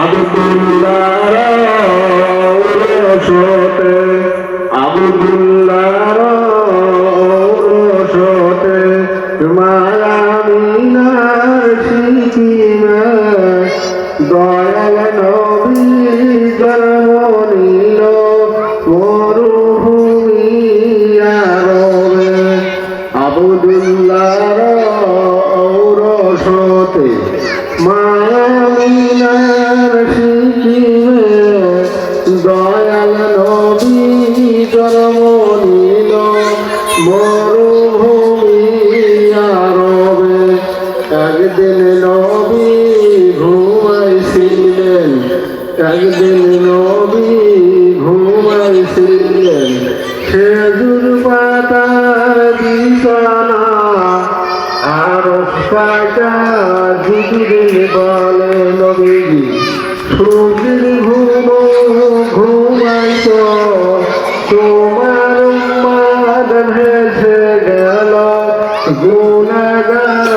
আব্দুল্লাহর রসতে আব্দুল্লাহর রসতে মায়ামিনার সিকিমে দয়াল নবী জন্ম নিল মরুভূমি আরবে। আব্দুল্লাহর রসতে মায়ামিনার সিকিমে দয়াল নবী জন্ম নিল মরুভূমি আরবে। একদিন নবী ঘুমাইছিলেন, একদিন নবী ঘুমাইছিলেন খেজুর পাতার বিছানা। আর পাতা জিবরিল বলে নবীজি সূর্যের ঘুমাইত তোমার উম্মাদ ভেসে গেল গুনাহগার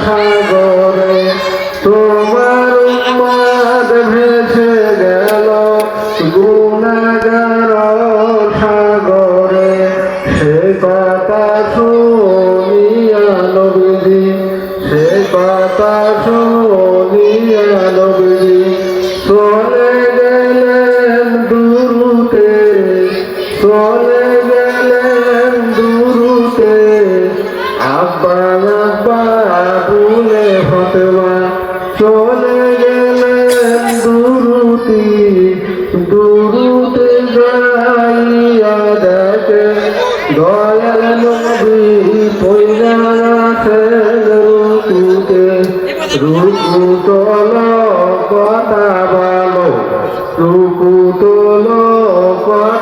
সাগরে। তোমার উম্মাদ ভেসে গেল গুনাহগার সাগরে। সে কথা শুনিয়া নবীজি, সে কথা শুনিয়া নবীজি চলে গেলেন দুরুতে, চলে গেলেন দুরুতে। আব্বা আব্বা বলে ফতেমা চলে গেলেন দুরুতি। দুরুতে যাইয়া দেখে দয়াল নবী পইরা আছেন রুকুতে। রুকু তোলো কথা বলো, রুকু তোলো কথা